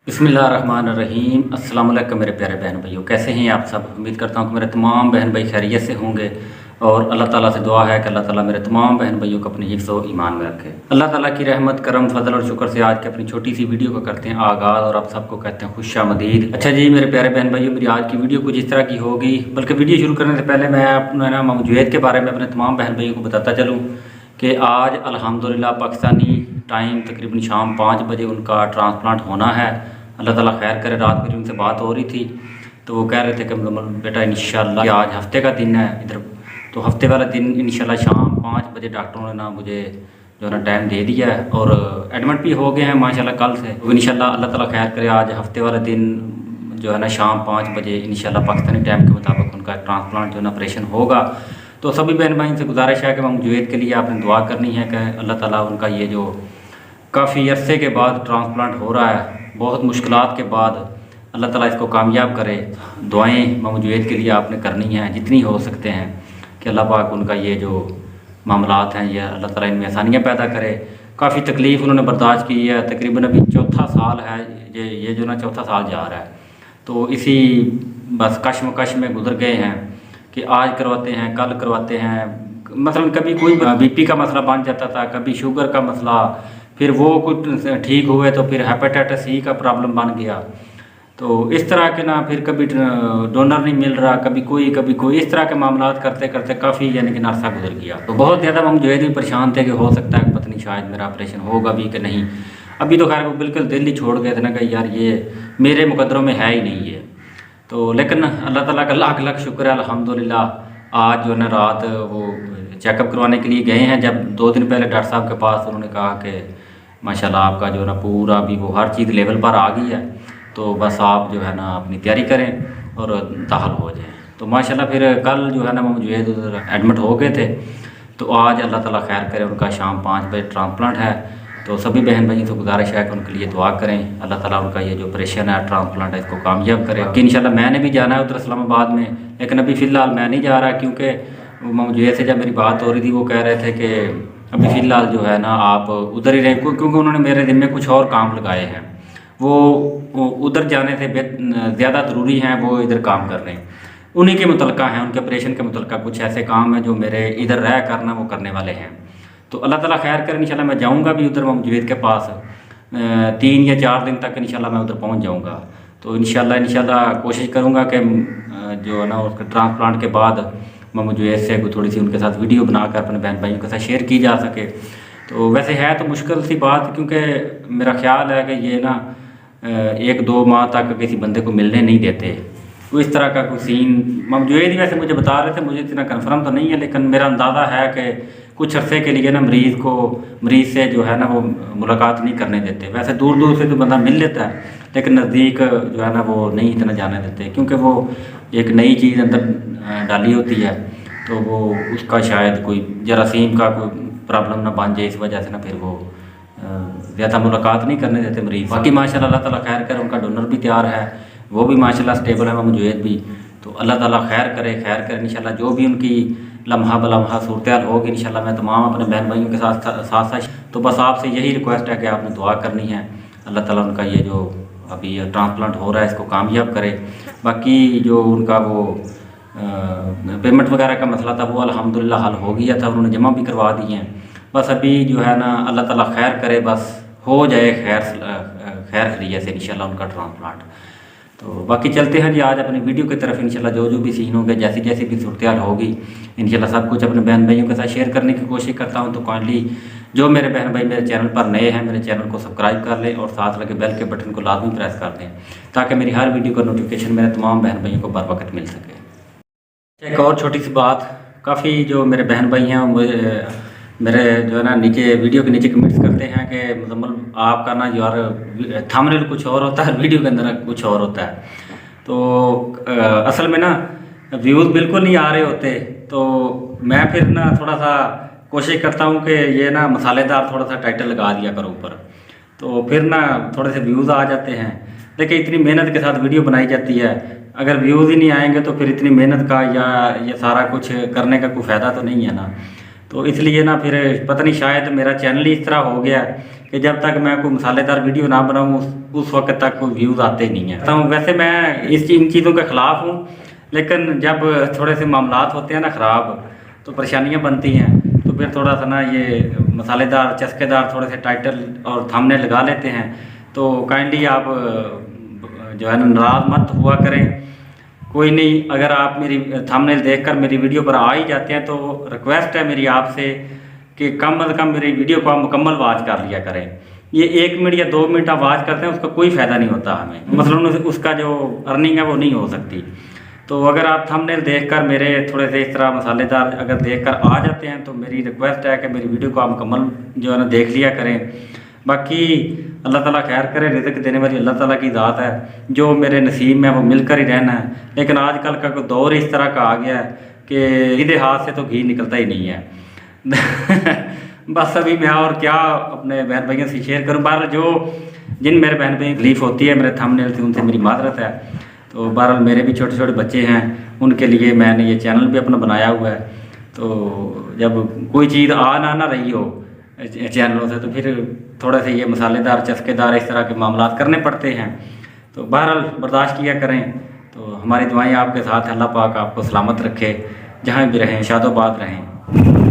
बिस्मिल्लाहिर्रहमानिर्रहीम। अस्सलाम वालेकुम मेरे प्यारे बहन भाइयों, कैसे हैं आप सब। उम्मीद करता हूँ कि मेरे तमाम बहन भाई खैरियत से होंगे और अल्लाह ताला से दुआ है कि अल्लाह ताला मेरे तमाम बहन भाइयों को अपने हिफ्ज़ और ईमान में रखे। अल्लाह ताला की रहमत करम फजल और शुक्र से आज की अपनी छोटी सी वीडियो को करते हैं आगाज़ और आप सबको कहते हैं खुशामदीद। अच्छा जी मेरे प्यारे बहन भाइयों, मेरी आज की वीडियो कुछ इस तरह की होगी, बल्कि वीडियो शुरू करने से पहले मैं अपना इमाम जुवैद के बारे में अपने तमाम बहन भाइयों को बताता चलूँ कि आज अल्हम्दुलिल्लाह पाकिस्तानी टाइम तकरीबन शाम 5 बजे उनका ट्रांसप्लांट होना है। अल्लाह ताला खैर करे। रात मेरी उनसे बात हो रही थी तो वो कह रहे थे कि बेटा इंशाल्लाह आज हफ्ते का दिन है इधर, तो हफ्ते वाला दिन इंशाल्लाह शाम 5 बजे डॉक्टरों ने ना मुझे जो है ना टाइम दे दिया है और एडमिट भी हो गए हैं माशाल्लाह कल से। तो इंशाल्लाह अल्लाह ताला खैर करे आज हफ्ते वाला दिन जो है ना शाम 5 बजे इंशाल्लाह पाकिस्तानी टाइम के मुताबिक उनका ट्रांसप्लांट जो है ना ऑपरेशन होगा। तो सभी बहन भाई से गुजारिश है कि इमाम जुवैद के लिए आपने दुआ करनी है कि अल्लाह ताला उनका ये जो काफ़ी अरसे के बाद ट्रांसप्लांट हो रहा है, बहुत मुश्किलात के बाद अल्लाह ताला इसको कामयाब करे। दुआएं इमाम जुवैद के लिए आपने करनी हैं जितनी हो सकते हैं कि अल्लाह पाक उनका ये जो मामलात हैं ये अल्लाह ताला इनमें आसानियाँ पैदा करे। काफ़ी तकलीफ़ उन्होंने बर्दाश्त की है, तकरीबन अभी चौथा साल है ये जो ना चौथा साल जा रहा है। तो इसी बस कश्मकश में गुजर गए हैं कि आज करवाते हैं कल करवाते हैं, मसलन कभी कोई बीपी का मसला बन जाता था, कभी शुगर का मसला, फिर वो कुछ ठीक हुए तो फिर हेपेटाइटिस सी का प्रॉब्लम बन गया। तो इस तरह के ना फिर कभी डोनर नहीं मिल रहा, कभी कोई इस तरह के मामला करते करते काफ़ी यानी कि नरसा गुजर गया। तो बहुत ज़्यादा हम जो है भी परेशान थे कि हो सकता है पता नहीं शायद मेरा ऑपरेशन होगा भी कि नहीं। अभी तो खैर वो बिल्कुल दिल ही छोड़ गए थे ना कि यार ये मेरे मुकद्दरों में है ही नहीं ये। तो लेकिन अल्लाह ताला का लाख लाख शुक्र है अल्हम्दुलिल्लाह। आज जो है ना रात वो चेकअप करवाने के लिए गए हैं। जब 2 दिन पहले डॉक्टर साहब के पास उन्होंने कहा कि माशाल्लाह आपका जो है ना पूरा भी वो हर चीज़ लेवल पर आ गई है, तो बस आप जो है ना अपनी तैयारी करें और दाखिल हो जाएं। तो माशाल्लाह फिर कल जो है ना हम जो है एडमिट हो गए थे। तो आज अल्लाह ताला खैर करे उनका शाम 5 बजे ट्रांसप्लांट है। तो सभी बहन भाइयों से गुजारिश है कि उनके लिए दुआ करें, अल्लाह ताला उनका ये जो ऑपरेशन है ट्रांसप्लांट है इसको कामयाब करे। कि इंशाल्लाह मैंने भी जाना है उधर इस्लामाबाद में, लेकिन अभी फ़िलहाल मैं नहीं जा रहा क्योंकि मुझे से जब मेरी बात हो रही थी वो कह रहे थे कि अभी फ़िलहाल जो है ना आप उधर ही रहें, क्योंकि उन्होंने मेरे दिन में कुछ और काम लगाए हैं। वो उधर जाने से ज़्यादा ज़रूरी हैं, वो इधर काम कर रहे हैं, उन्हीं के मुतल्लिक़ा हैं, उनके ऑपरेशन के मुतल्लिक़ा कुछ ऐसे काम हैं जो मेरे इधर रह करना वो करने वाले हैं। तो अल्लाह ताला खैर करे। इंशाल्लाह मैं जाऊँगा भी उधर इमाम जुवैद के पास 3 या 4 दिन तक इंशाल्लाह मैं उधर पहुँच जाऊँगा। तो इंशाल्लाह कोशिश करूँगा कि जो है ना उसके ट्रांसप्लांट के बाद इमाम जुवैद से थोड़ी सी उनके साथ वीडियो बनाकर अपने बहन भाइयों के साथ शेयर की जा सके। तो वैसे है तो मुश्किल सी बात, क्योंकि मेरा ख्याल है कि ये ना 1-2 माह तक किसी बंदे को मिलने नहीं देते। तो इस तरह का कोई सीन इमाम जुवैद ही वैसे मुझे बता रहे थे, मुझे इतना कन्फर्म तो नहीं है, लेकिन मेरा अंदाज़ा है कि कुछ अरसे के लिए ना मरीज़ से जो है ना वो मुलाकात नहीं करने देते। वैसे दूर दूर से तो बंदा मिल लेता है, लेकिन नज़दीक जो है ना वो नहीं इतना जाने देते, क्योंकि वो एक नई चीज़ अंदर डाली होती है। तो वो उसका शायद कोई जरासीम का कोई प्रॉब्लम ना बन जाए, इस वजह से ना फिर वो ज़्यादा मुलाकात नहीं करने देते मरीज़। बाकी माशाल्लाह अल्लाह ताला खैर करे, उनका डोनर भी तैयार है, वो भी माशाल्लाह स्टेबल है इमाम जुवैद भी। तो अल्लाह ताला खैर करे इंशाल्लाह जो भी उनकी लम्हा बलम्हा सूरत होगी इंशाल्लाह मैं तमाम अपने बहन भाइयों के साथ तो बस आपसे यही रिक्वेस्ट है कि आपने दुआ करनी है, अल्लाह ताला उनका ये जो अभी ट्रांसप्लांट हो रहा है इसको कामयाब करे। बाकी जो उनका वो पेमेंट वगैरह का मसला था वो अल्हम्दुलिल्लाह हल हो गया था, उन्होंने जमा भी करवा दिए हैं। बस अभी जो है ना अल्लाह ताला खैर करे, बस हो जाए खैर खैरियत से इंशाल्लाह उनका ट्रांसप्लांट। तो बाकी चलते हैं जी आज अपनी वीडियो की तरफ। इंशाल्लाह जो भी सीन होंगे, जैसी जैसी भी सूरत होगी, इंशाल्लाह सब कुछ अपने बहन भाइयों के साथ शेयर करने की कोशिश करता हूं। तो काइंडली जो मेरे बहन भाई मेरे चैनल पर नए हैं मेरे चैनल को सब्सक्राइब कर लें और साथ लगे बेल के बटन को लाजमी प्रेस कर दें, ताकि मेरी हर वीडियो का नोटिफिकेशन मेरे तमाम बहन भाइयों को बर वक्त मिल सके। एक और छोटी सी बात, काफ़ी जो मेरे बहन भाई हैं मेरे जो है ना नीचे वीडियो के नीचे कमेंट्स करते हैं कि मुजम्मल आपका ना यार थंबनेल कुछ और होता है, वीडियो के अंदर कुछ और होता है। तो असल में ना व्यूज़ बिल्कुल नहीं आ रहे होते, तो मैं फिर ना थोड़ा सा कोशिश करता हूँ कि ये ना मसालेदार थोड़ा सा टाइटल लगा दिया करो ऊपर, तो फिर ना थोड़े से व्यूज़ आ जाते हैं। देखिए इतनी मेहनत के साथ वीडियो बनाई जाती है, अगर व्यूज़ ही नहीं आएंगे तो फिर इतनी मेहनत का या ये सारा कुछ करने का कोई फ़ायदा तो नहीं है ना। तो इसलिए ना फिर पता नहीं शायद मेरा चैनल ही इस तरह हो गया कि कि जब तक मैं कोई मसालेदार वीडियो ना बनाऊँ उस वक्त तक कोई व्यूज़ आते नहीं हैं। तो वैसे मैं इन चीज़ों के ख़िलाफ़ हूँ, लेकिन जब थोड़े से मामलात होते हैं ना ख़राब, तो परेशानियाँ बनती हैं, तो फिर थोड़ा सा ना ये मसालेदार चस्केदार थोड़े से टाइटल और थंबनेल लगा लेते हैं। तो काइंडली आप जो है ना नाराज़ मत हुआ करें। कोई नहीं, अगर आप मेरी थंबनेल देखकर मेरी वीडियो पर आ ही जाते हैं तो रिक्वेस्ट है मेरी आपसे कि कम अज़ कम मेरी वीडियो को आप मुकम्मल वॉच कर लिया करें। ये 1 मिनट या 2 मिनट आप वॉच करते हैं उसका कोई फ़ायदा नहीं होता हमें, मसलन उसका जो अर्निंग है वो नहीं हो सकती। तो अगर आप थंबनेल देखकर मेरे थोड़े से इस तरह मसालेदार अगर देखकर आ जाते हैं तो मेरी रिक्वेस्ट है कि मेरी वीडियो को आप मुकम्मल जो है ना देख लिया करें। बाकी अल्लाह ताला खैर करे, रिज़्क़ देने वाली अल्लाह ताला की ज़ात है, जो मेरे नसीब में वो मिलकर ही रहना है। लेकिन आजकल का दौर इस तरह का आ गया है कि सीधे हाथ से तो घी निकलता ही नहीं है। बस अभी मैं और क्या अपने बहन भाइयों से शेयर करूँ। बहरहाल जिन मेरे बहन भाई तकलीफ़ होती है मेरे थंबनेल से, उनसे मेरी माज़रत है। तो बहरहाल मेरे भी छोटे छोटे बच्चे हैं, उनके लिए मैंने ये चैनल भी अपना बनाया हुआ है। तो जब कोई चीज़ आ ना रही हो चैनलों से तो फिर थोड़े से ये मसालेदार चस्केदार इस तरह के मामलात करने पड़ते हैं। तो बहरहाल बर्दाश्त किया करें। तो हमारी दुआएं आपके साथ, अल्लाह पाक आपको सलामत रखे, जहाँ भी रहें शादोबाद रहें।